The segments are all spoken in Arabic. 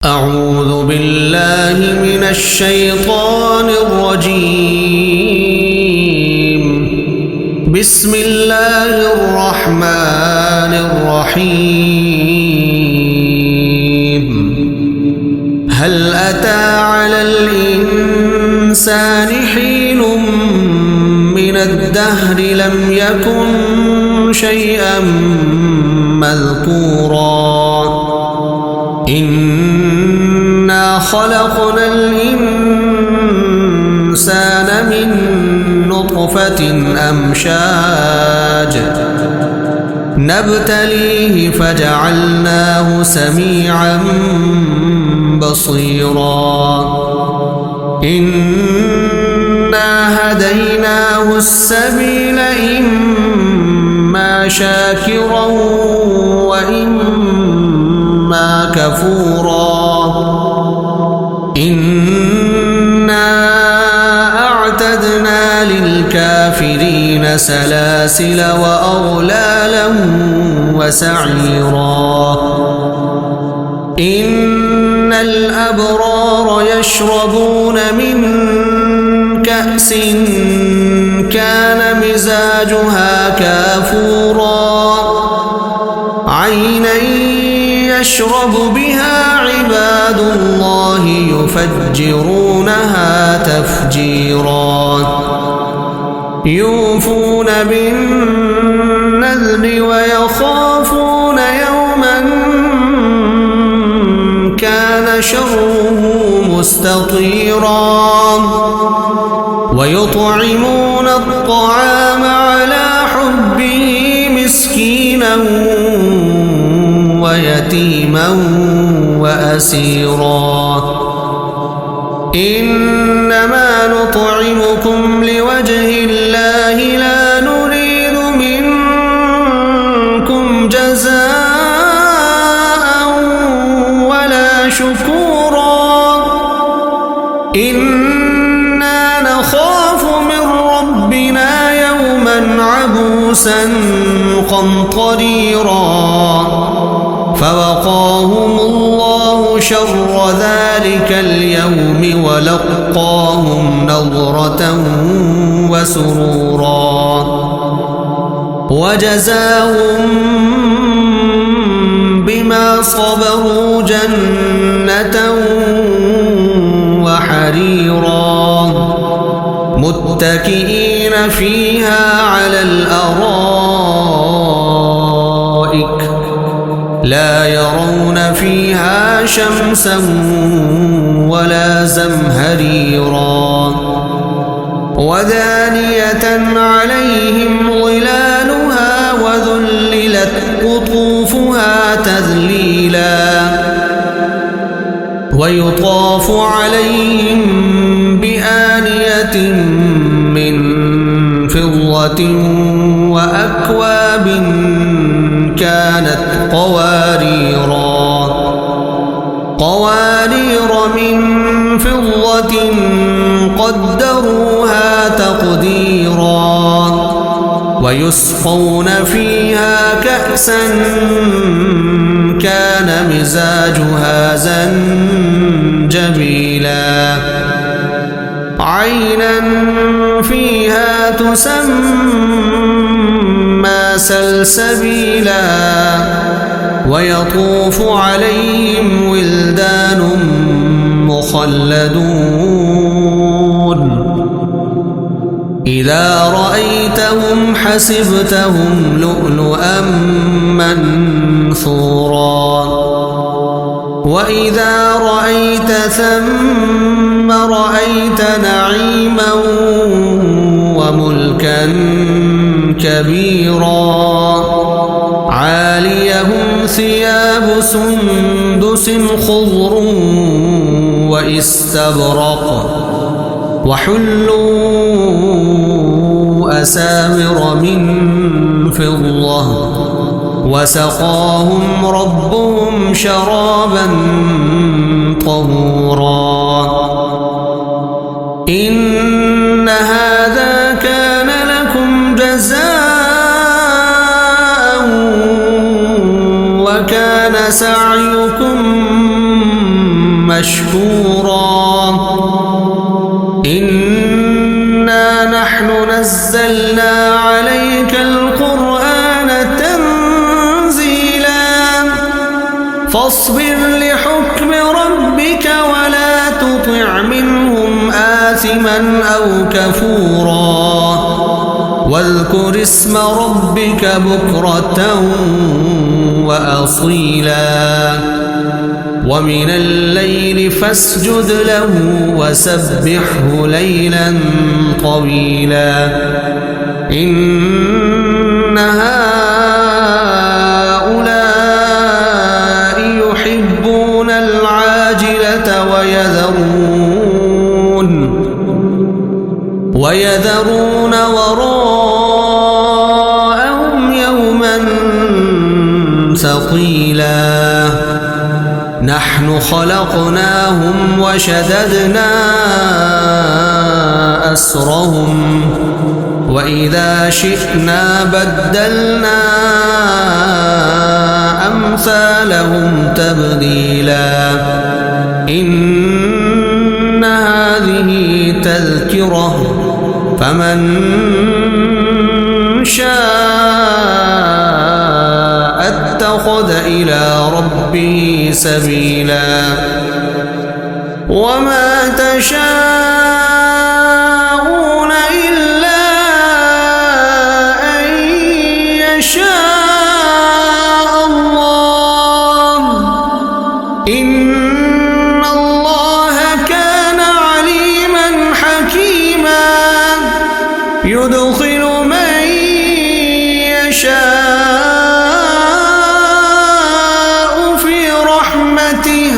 أعوذ بالله من الشيطان الرجيم. بسم الله الرحمن الرحيم. هل أتى على الإنسان حين من الدهر لم يكن شيئا مذكورا. إنا خلقنا الإنسان من نطفة أمشاج نبتليه فجعلناه سميعا بصيرا. إنا هديناه السبيل إما شاكرا وإما كفورا. إنا أعتدنا للكافرين سلاسل وأغلالا وسعيرا. إن الأبرار يشربون من كأس كان مزاجها كافورا. عينا يشرب بها عباد الله يفجرونها تفجيرا. يوفون بالنذر ويخافون يوما كان شره مستطيرا. ويطعمون الطعام على حبه مسكينا ويتيما وأسيرا. إنما نطعمكم لوجه الله لا نريد منكم جزاء ولا شكورا. إنا نخاف من ربنا يوما عبوسا قمطريرا. فوقاهم الله شر ذلك اليوم ولقاهم نضرة وسرورا. وجزاهم بما صبروا جنة وحريرا. متكئين فيها على الأرائك لا يرون فيها شمسا ولا زمهريرا. ودانية عليهم ظلالها وذللت قطوفها تذليلا. ويطاف عليهم بآنية من فضة وأكواب كانت قوارير من فضة قدروها تقديرا. ويسقون فيها كأسا كان مزاجها زنجبيلا. عينا فيها تسمى سلسبيلا. ويطوف عليهم ولدان مخلدون. إذا رأيتهم حسبتهم لؤلؤا منثورا. وإذا رأيت ثم رأيت نعيما وملكا كبيرا. عاليهم ثياب سندس خضر واستبرق وحلوا أساور من فضة وسقاهم ربهم شرابا طهورا. إن هذا كان لكم جزاء وكان سعيكم مشكورا إنا نحن نزلنا عليك القرآن تنزيلا فاصبر لحكم ربك ولا تطع منهم آثما أو كفورا واذكر اسم ربك بكرة وأصيلا ومن الليل فاسجد له وسبحه ليلا طويلا إن هؤلاء يحبون العاجلة ويذرون وراءهم يوما ثقيلا نحن خلقناهم وشددنا أسرهم وإذا شئنا بدلنا أمثالهم تبديلا إن هذه تذكرة فمن شاء اتخذ إلى ربه سبيلا وما تشاءون إلا أن يشاء الله إن الله كان عليما حكيما يدخل من يشاء في رحمته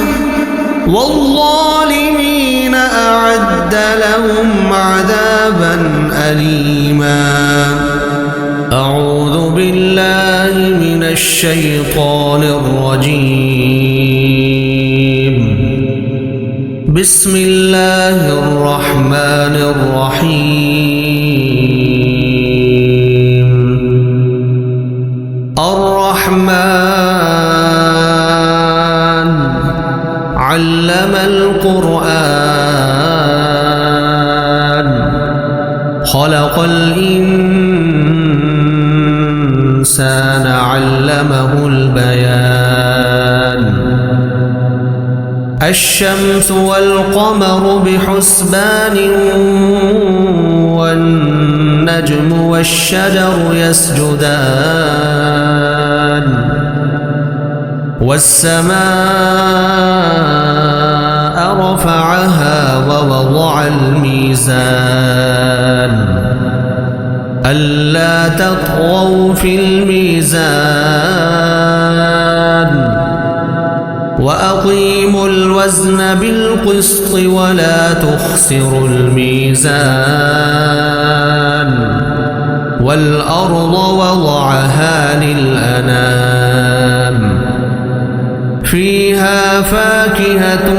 والظالمين أعد لهم عذابا أليما أعوذ بالله من الشيطان الرجيم بسم الله الرحمن الرحيم الرحمن علم القرآن خلق الإنسان علمه البيان الشمس والقمر بحسبان والنجم والشجر يسجدان والسماء رفعها ووضع الميزان ألا تطغوا في الميزان وأقيموا الوزن بالقسط ولا تخسروا الميزان والأرض وضعها للأنام فيها فاكهة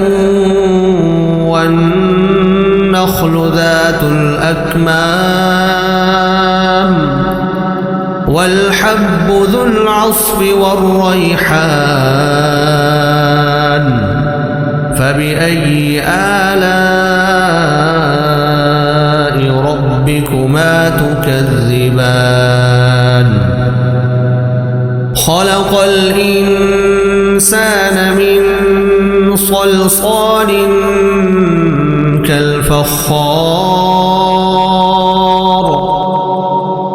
والنخل ذات الأكمام والحب ذو العصف والريحان فبأي آلاء ربكما تكذبان خلق الإنسان من صلصال كالفخار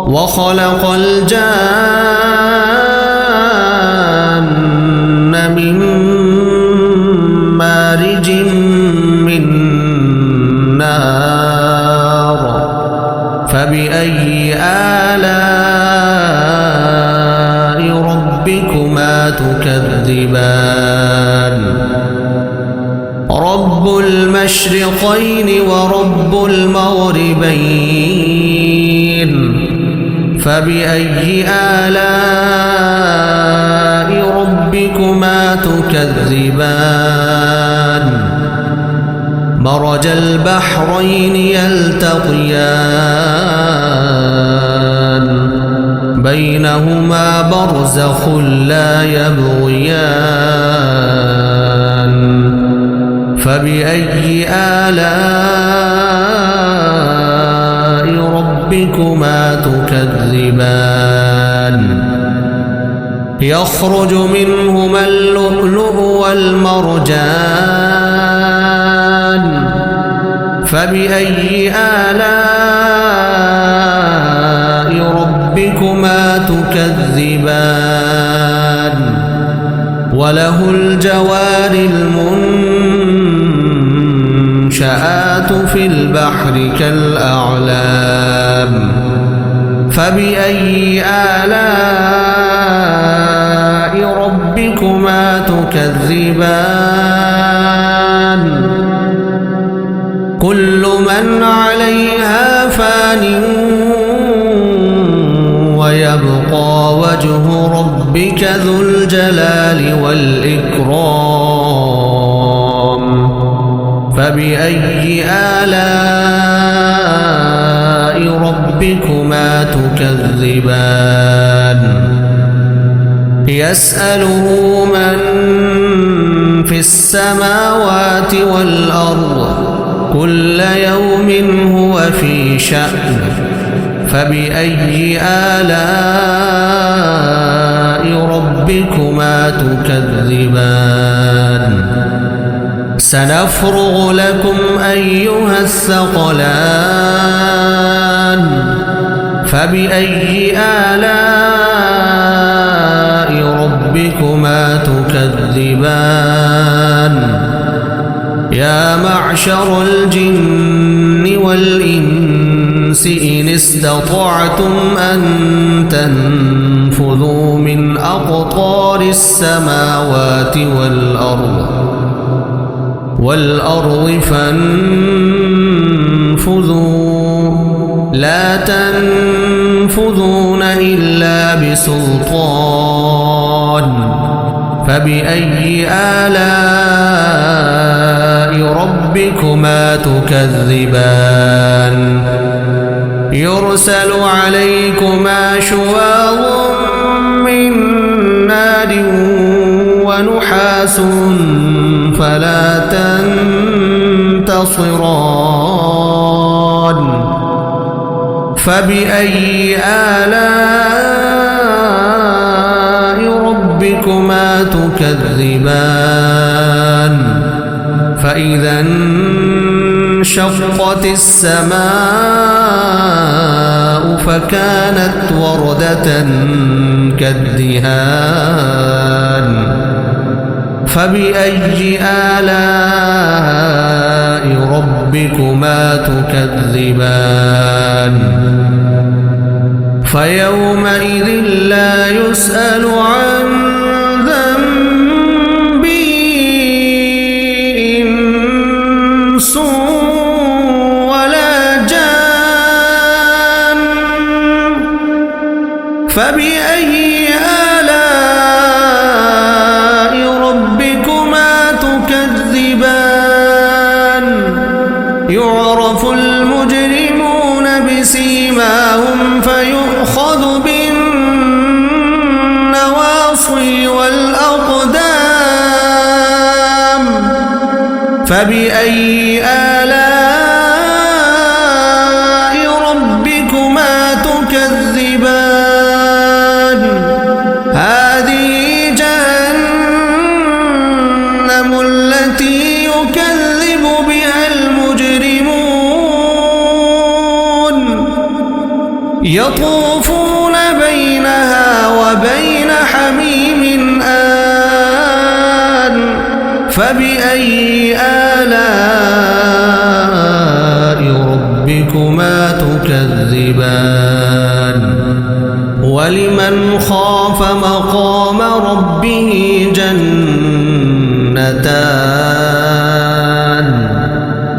وخلق الجان من مارج من نار فبأي آلاء ربكما تكذبان رب المشرقين ورب المغربين فبأي آلاء ربكما تكذبان مرج البحرين يلتقيان بينهما برزخ لا يبغيان فبأي آلاء ربكما تكذبان يخرج منهما اللؤلؤ والمرجان فبأي آلاء ربكما تكذبان وله الجوار المنشآت في البحر كالأعلام فبأي آلاء ربكما تكذبان كل من عليها فان ويبقى وجه ربك ذو الجلال والإكرام فبأي آلاء ربكما تكذبان يسأله من في السماوات والأرض كل يوم هو في شأن فبأي آلاء ربكما تكذبان سنفرغ لكم أيها الثقلان فبأي آلاء ربكما تكذبان يا معشر الجن والإنس إن استطعتم أن تنفذوا من أقطار السماوات والأرض فانفذوا لا تنفذون إلا بسلطان فبأي آلاء ربكما تكذبان يرسل عليكما شواظ من نار ونحاس فلا تنتصران فبأي آلاء ربكما تكذبان فإذا انشقت السماء فكانت وردة كالدهان فبأي آلاء ربكما تكذبان فيومئذ لا يسأل عن ذنبه إنس ولا جان فبأي آلاء ربكما تكذبان يعرف المجرمون بسيماهم فيؤخذ بالنواصي والأقدام فبأي آلاء ربكما تكذبان هذه جهنم التي يكذب بها المجرمون يطوفون بينها وبين حميم آن فبأي آلاء ربكما تكذبان ولمن خاف مقام ربه جنتان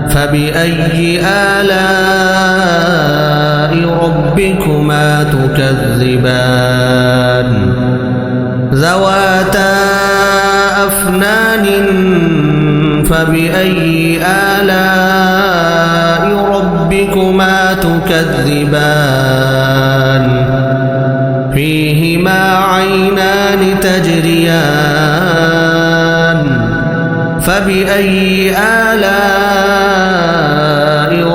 فبأي آلاء ربكما تكذبان ذواتا أفنان فبأي آلاء ربكما تكذبان فيهما عينان تجريان فبأي آلاء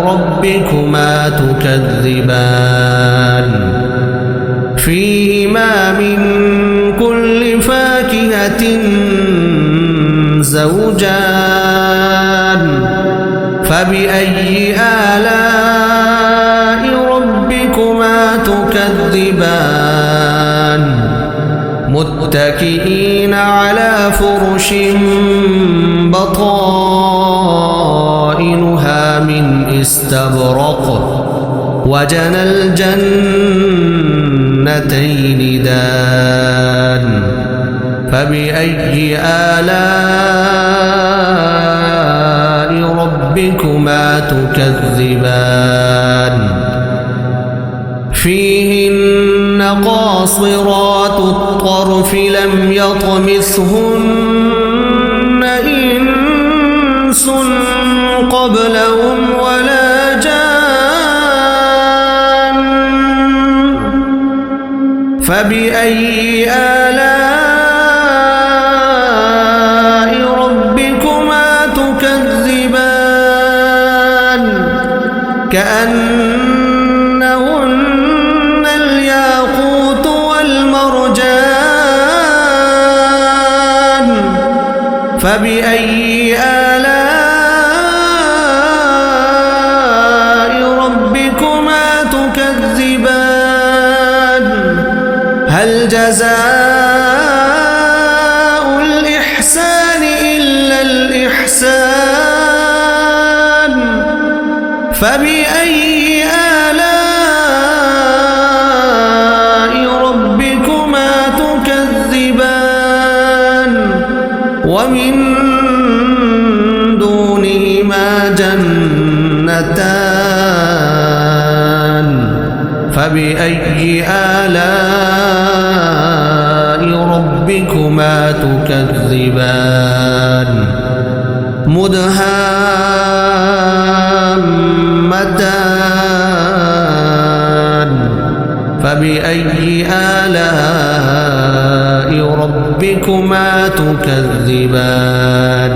ربكما تكذبان فيهما من كل فاكهة زوجان فبأي آلاء ربكما تكذبان متكئين على فرش بطائنها من استبرق وجنى الجنتين دان فبأي آلاء ربكما تكذبان فيهن قاصرات الطرف لم يطمثهن إنس قبلهم ولا جان فبأي آلاء ربكما تكذبان كأنهن الياقوت والمرجان فبأي آلاء ربكما تكذبان هل جزاء الإحسان إلا الإحسان فبأي آلاء ربكما تكذبان ومن دونهما جنتان فبأي آلاء ربكما تكذبان مدهامتان فبأي آلاء ربكما تكذبان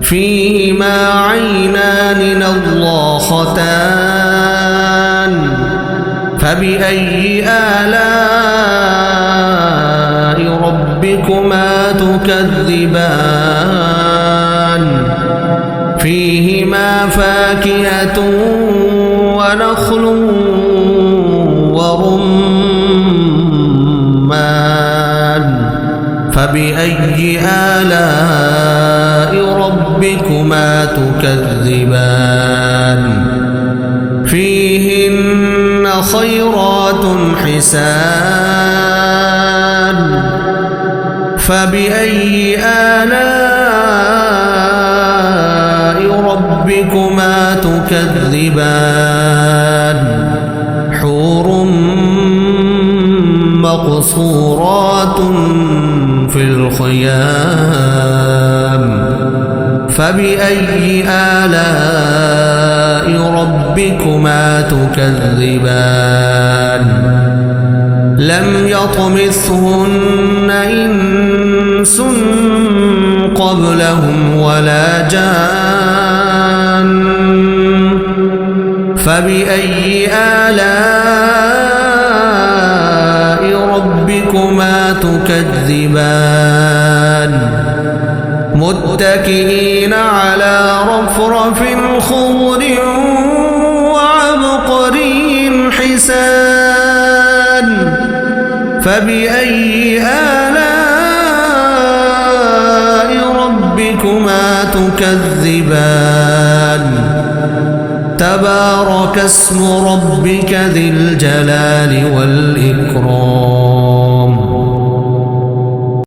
فيهما عينان نضاختان فبأي آلاء ربكما تكذبان فيهما فاكهة ونخل ورمان فبأي آلاء ربكما تكذبان فيهن خيرات حسان فبأي آلاء ربكما تكذبان حور مقصورات في الخيام فبأي آلاء ربكما تكذبان لم يطمثهن إنس قبلهم ولا جان فبأي آلاء ربكما تكذبان متكئين على رفرف خضر وعبقري حسان فبأي آلاء ربكما تكذبان تبارك اسم ربك ذي الجلال والإكرام